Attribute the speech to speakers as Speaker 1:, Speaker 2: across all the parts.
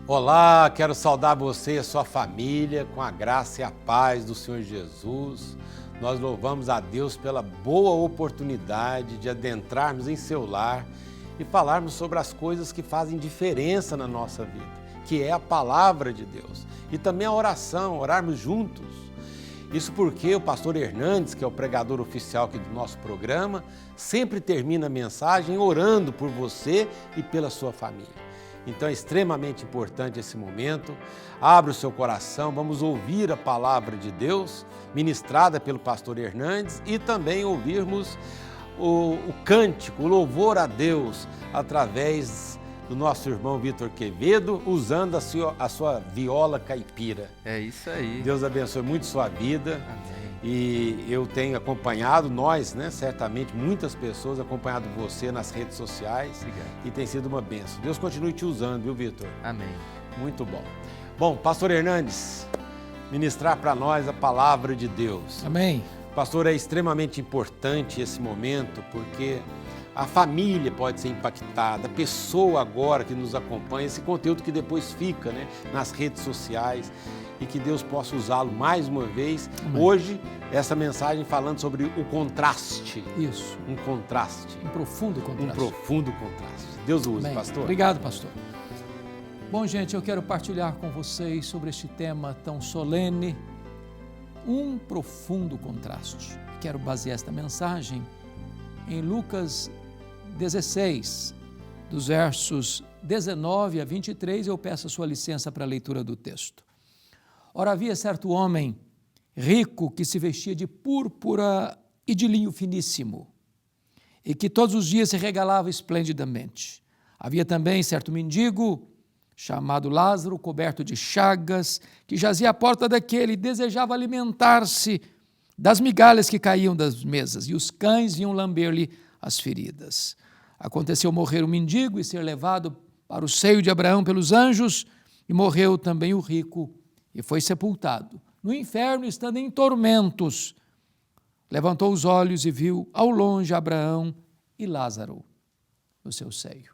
Speaker 1: Olá, quero saudar você e a sua família com a graça e a paz do Senhor Jesus. Nós louvamos a Deus pela boa oportunidade de adentrarmos em seu lar e falarmos sobre as coisas que fazem diferença na nossa vida, que é a palavra de Deus e também a oração, orarmos juntos. Isso porque o pastor Hernandes, que é o pregador oficial aqui do nosso programa, sempre termina a mensagem orando por você e pela sua família. Então é extremamente importante esse momento. Abra o seu coração, vamos ouvir a palavra de Deus ministrada pelo pastor Hernandes e também ouvirmos o cântico, o louvor a Deus através do nosso irmão Vitor Quevedo, usando a sua viola caipira.
Speaker 2: É isso aí.
Speaker 1: Deus abençoe muito sua vida.
Speaker 2: Amém.
Speaker 1: E eu tenho acompanhado, nós, certamente, muitas pessoas acompanhado você nas redes sociais.
Speaker 2: Obrigado.
Speaker 1: E tem sido uma bênção. Deus continue te usando, viu, Vitor?
Speaker 2: Amém.
Speaker 1: Muito bom. Bom, pastor Hernandes, ministrar para nós a palavra de Deus.
Speaker 3: Amém.
Speaker 1: Pastor, é extremamente importante esse momento, porque a família pode ser impactada, a pessoa agora que nos acompanha, esse conteúdo que depois fica, nas redes sociais, e que Deus possa usá-lo mais uma vez.
Speaker 3: Amém.
Speaker 1: Hoje, essa mensagem falando sobre o contraste.
Speaker 3: Isso.
Speaker 1: Um contraste.
Speaker 3: Um profundo contraste.
Speaker 1: Um profundo contraste. Deus o use,
Speaker 3: Amém.
Speaker 1: pastor.
Speaker 3: Obrigado, pastor. Bom, gente, eu quero partilhar com vocês sobre este tema tão solene, um profundo contraste. Quero basear esta mensagem em Lucas 16, dos versos 19 a 23. Eu peço a sua licença para a leitura do texto. Ora, havia certo homem rico que se vestia de púrpura e de linho finíssimo, e que todos os dias se regalava esplendidamente. Havia também certo mendigo, chamado Lázaro, coberto de chagas, que jazia à porta daquele e desejava alimentar-se das migalhas que caíam das mesas, e os cães vinham lamber-lhe as feridas. Aconteceu morrer o mendigo e ser levado para o seio de Abraão pelos anjos, e morreu também o rico, e foi sepultado. No inferno, estando em tormentos, levantou os olhos e viu ao longe Abraão e Lázaro no seu seio.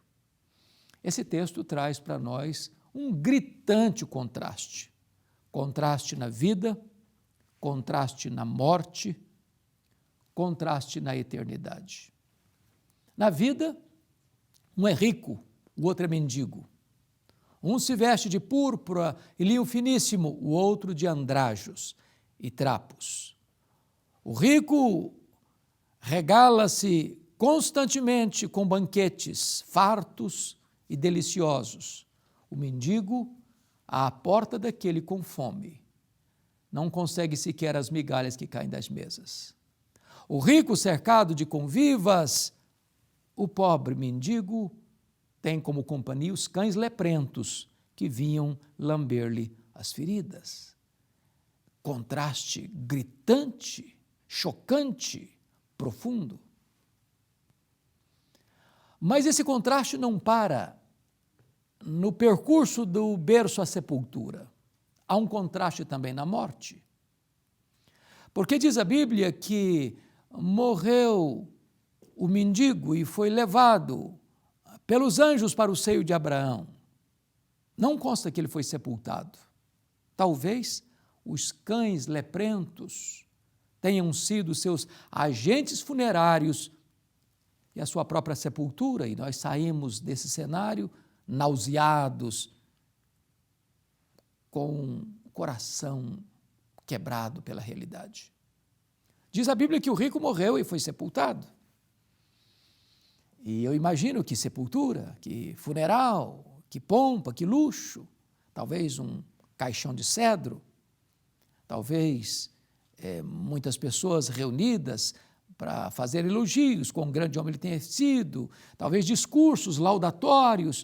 Speaker 3: Esse texto traz para nós um gritante contraste. Contraste na vida, contraste na morte, contraste na eternidade. Na vida, um é rico, o outro é mendigo. Um se veste de púrpura e linho finíssimo, o outro de andrajos e trapos. O rico regala-se constantemente com banquetes fartos e deliciosos. O mendigo, à porta daquele com fome, não consegue sequer as migalhas que caem das mesas. O rico cercado de convivas, o pobre mendigo tem como companhia os cães leprentos que vinham lamber-lhe as feridas. Contraste gritante, chocante, profundo. Mas esse contraste não para no percurso do berço à sepultura. Há um contraste também na morte. Porque diz a Bíblia que morreu o mendigo e foi levado pelos anjos para o seio de Abraão. Não consta que ele foi sepultado. Talvez os cães leprentos tenham sido seus agentes funerários e a sua própria sepultura, e nós saímos desse cenário nauseados, com o coração quebrado pela realidade. Diz a Bíblia que o rico morreu e foi sepultado. E eu imagino que sepultura, que funeral, que pompa, que luxo, talvez um caixão de cedro, talvez muitas pessoas reunidas para fazer elogios, quão grande homem ele tenha sido, talvez discursos laudatórios,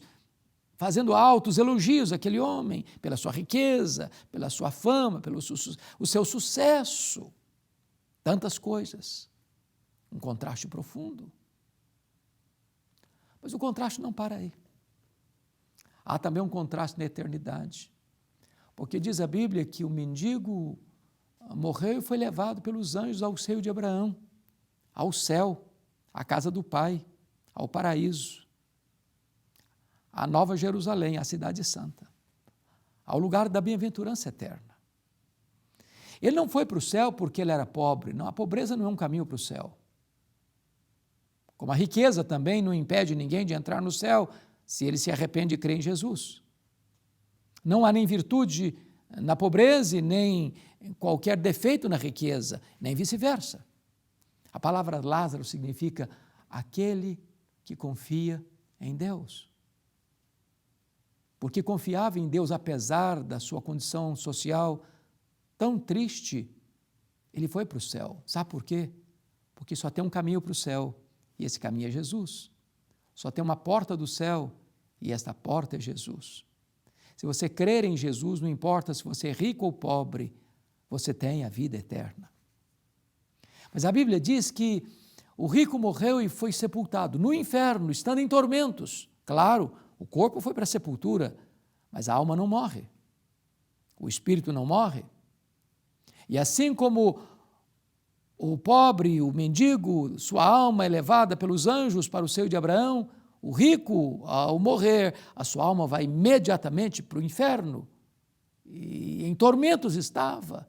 Speaker 3: fazendo altos elogios àquele homem, pela sua riqueza, pela sua fama, pelo o seu sucesso, tantas coisas, um contraste profundo. Mas o contraste não para aí. Há também um contraste na eternidade, porque diz a Bíblia que o mendigo morreu e foi levado pelos anjos ao seio de Abraão, ao céu, à casa do Pai, ao paraíso, à Nova Jerusalém, à Cidade Santa. ao lugar da bem-aventurança eterna. Ele não foi para o céu porque ele era pobre. Não, a pobreza não é um caminho para o céu. Como a riqueza também não impede ninguém de entrar no céu se ele se arrepende e crê em Jesus. Não há nem virtude na pobreza e nem qualquer defeito na riqueza, nem vice-versa. A palavra Lázaro significa aquele que confia em Deus. Porque confiava em Deus apesar da sua condição social tão triste, ele foi para o céu. Sabe por quê? Porque só tem um caminho para o céu, e esse caminho é Jesus. Só tem uma porta do céu, e esta porta é Jesus. Se você crer em Jesus, não importa se você é rico ou pobre, você tem a vida eterna. Mas a Bíblia diz que o rico morreu e foi sepultado no inferno, estando em tormentos. Claro, o corpo foi para a sepultura, mas a alma não morre. O espírito não morre. E assim como o pobre, o mendigo, sua alma é levada pelos anjos para o seio de Abraão, o rico, ao morrer, a sua alma vai imediatamente para o inferno. E em tormentos estava,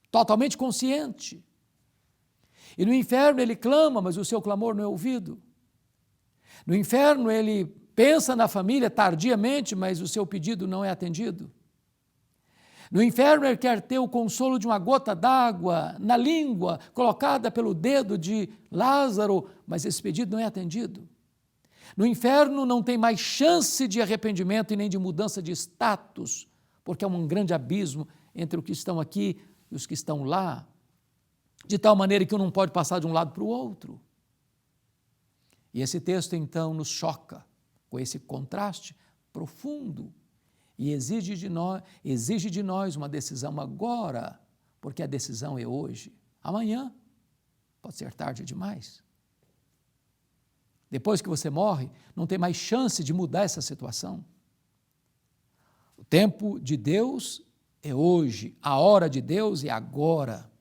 Speaker 3: totalmente consciente. E no inferno ele clama, mas o seu clamor não é ouvido. No inferno ele pensa na família tardiamente, mas o seu pedido não é atendido. No inferno ele quer ter o consolo de uma gota d'água na língua, colocada pelo dedo de Lázaro, mas esse pedido não é atendido. No inferno não tem mais chance de arrependimento e nem de mudança de status, porque é um grande abismo entre os que estão aqui e os que estão lá, de tal maneira que um não pode passar de um lado para o outro. E esse texto então nos choca com esse contraste profundo e exige de nós uma decisão agora, porque a decisão é hoje. Amanhã pode ser tarde demais. Depois que você morre, não tem mais chance de mudar essa situação. O tempo de Deus é hoje, a hora de Deus é agora.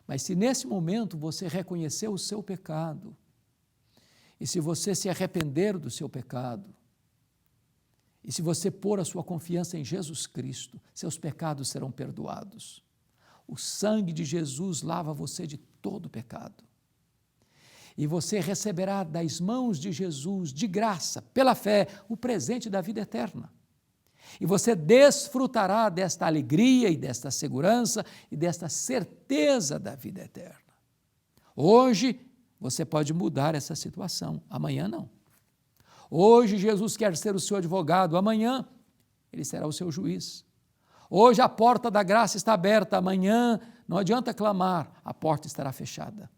Speaker 3: Mas se nesse momento você reconhecer o seu pecado, e se você se arrepender do seu pecado, e se você pôr a sua confiança em Jesus Cristo, seus pecados serão perdoados. O sangue de Jesus lava você de todo pecado. E você receberá das mãos de Jesus, de graça, pela fé, o presente da vida eterna. E você desfrutará desta alegria e desta segurança e desta certeza da vida eterna. Hoje, você pode mudar essa situação, amanhã não. Hoje, Jesus quer ser o seu advogado, amanhã, ele será o seu juiz. Hoje, a porta da graça está aberta, amanhã, não adianta clamar, a porta estará fechada.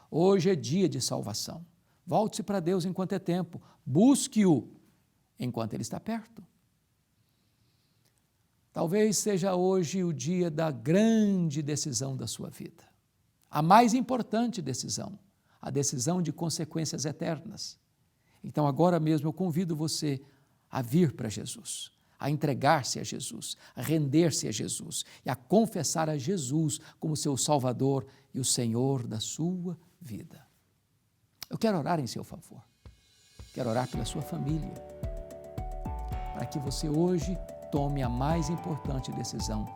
Speaker 3: Hoje é dia de salvação. Volte-se para Deus enquanto é tempo. Busque-o enquanto Ele está perto. Talvez seja hoje o dia da grande decisão da sua vida. A mais importante decisão, a decisão de consequências eternas. Então, agora mesmo eu convido você a vir para Jesus, a entregar-se a Jesus, a render-se a Jesus e a confessar a Jesus como seu Salvador e o Senhor da sua vida. Eu quero orar em seu favor, quero orar pela sua família, para que você hoje tome a mais importante decisão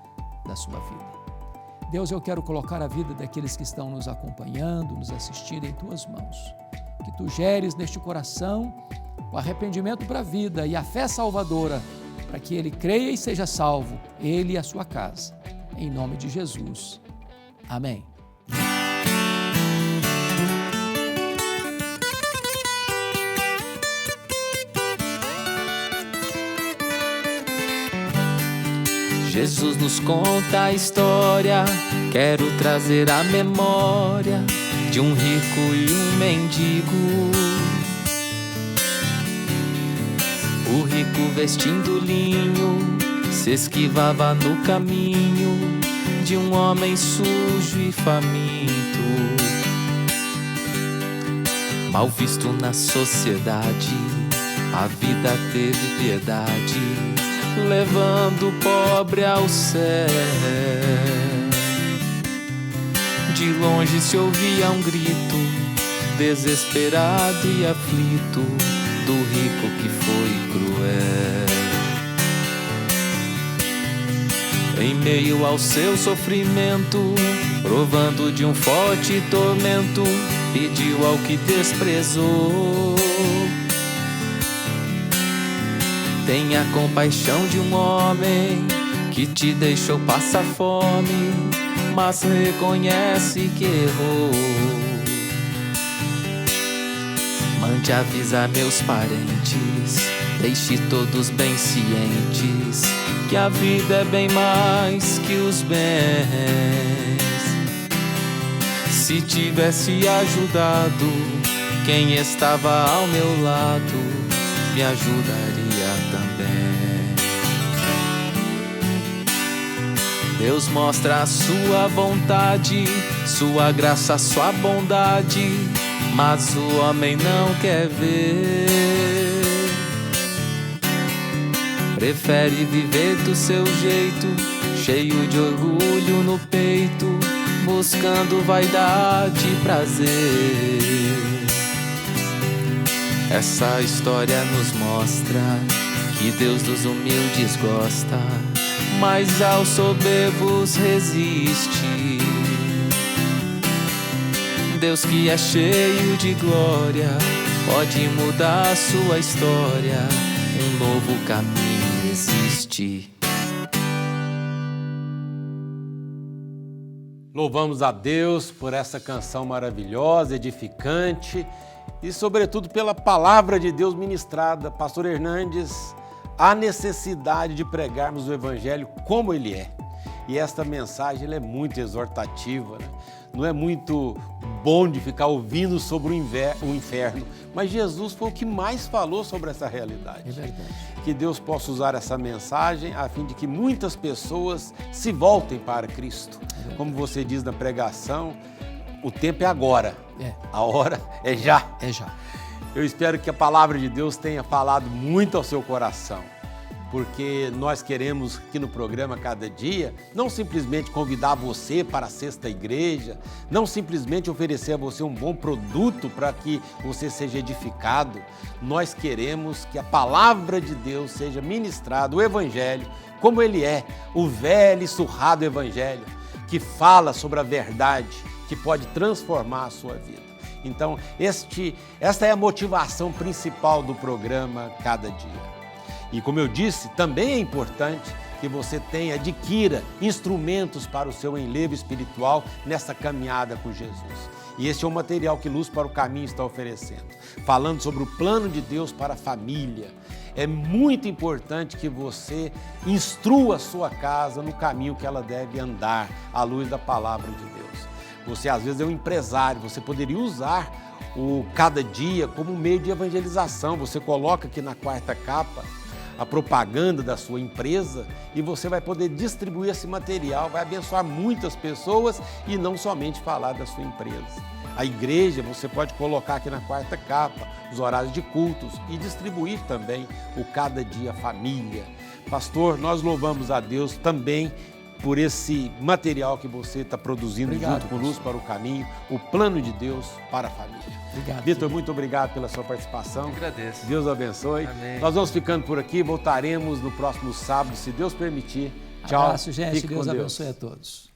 Speaker 3: da sua vida. Deus, eu quero colocar a vida daqueles que estão nos acompanhando, nos assistindo em tuas mãos, que tu geres neste coração o arrependimento para a vida e a fé salvadora, para que ele creia e seja salvo, ele e a sua casa. Em nome de Jesus. Amém.
Speaker 2: Jesus nos conta a história, quero trazer a memória de um rico e um mendigo. O rico vestindo linho se esquivava no caminho de um homem sujo e faminto, mal visto na sociedade. A vida teve piedade, levando o pobre ao céu. De longe se ouvia um grito, desesperado e aflito, do rico que foi cruel. Em meio ao seu sofrimento, provando de um forte tormento, pediu ao que desprezou. Tenha compaixão de um homem que te deixou passar fome, mas reconhece que errou. Mande avisar meus parentes, deixe todos bem cientes que a vida é bem mais que os bens. Se tivesse ajudado quem estava ao meu lado, me ajudaria também. Deus mostra a sua vontade, sua graça, sua bondade, mas o homem não quer ver. Prefere viver do seu jeito, cheio de orgulho no peito, buscando vaidade e prazer. Essa história nos mostra que Deus dos humildes gosta, mas aos soberbos resiste. Deus que é cheio de glória pode mudar a sua história. Um novo caminho existe.
Speaker 1: Louvamos a Deus por essa canção maravilhosa, edificante e, sobretudo, pela palavra de Deus ministrada. Pastor Hernandes, há necessidade de pregarmos o Evangelho como ele é. E esta mensagem ela é muito exortativa, né? Não é muito bom de ficar ouvindo sobre o inferno, mas Jesus foi o que mais falou sobre essa realidade.
Speaker 3: É verdade.
Speaker 1: Que Deus possa usar essa mensagem a fim de que muitas pessoas se voltem para Cristo. Como você diz na pregação, o tempo é agora, a hora é já.
Speaker 3: É já.
Speaker 1: Eu espero que a palavra de Deus tenha falado muito ao seu coração, porque nós queremos aqui no programa Cada Dia não simplesmente convidar você para a Sexta Igreja, não simplesmente oferecer a você um bom produto para que você seja edificado. Nós queremos que a palavra de Deus seja ministrada, o Evangelho, como ele é, o velho e surrado Evangelho, que fala sobre a verdade, que pode transformar a sua vida. Então, esta é a motivação principal do programa Cada Dia. E como eu disse, também é importante que você adquira instrumentos para o seu enlevo espiritual nessa caminhada com Jesus. E esse é o material que Luz para o Caminho está oferecendo, falando sobre o plano de Deus para a família. É muito importante que você instrua a sua casa no caminho que ela deve andar, à luz da palavra de Deus. Você às vezes é um empresário, você poderia usar o Cada Dia como um meio de evangelização. Você coloca aqui na quarta capa a propaganda da sua empresa e você vai poder distribuir esse material, vai abençoar muitas pessoas e não somente falar da sua empresa. A igreja, você pode colocar aqui na quarta capa os horários de cultos e distribuir também o Cada Dia Família. Pastor, nós louvamos a Deus também por esse material que você está produzindo. Obrigado, junto com Luz para o Caminho, o plano de Deus para a família.
Speaker 3: Obrigado,
Speaker 1: Vitor, muito obrigado pela sua participação.
Speaker 2: Eu agradeço.
Speaker 1: Deus abençoe.
Speaker 2: Amém.
Speaker 1: Nós vamos ficando por aqui, voltaremos no próximo sábado, se Deus permitir. Tchau.
Speaker 3: Abraço, gente.
Speaker 1: Fique
Speaker 3: Deus
Speaker 1: com
Speaker 3: abençoe a todos.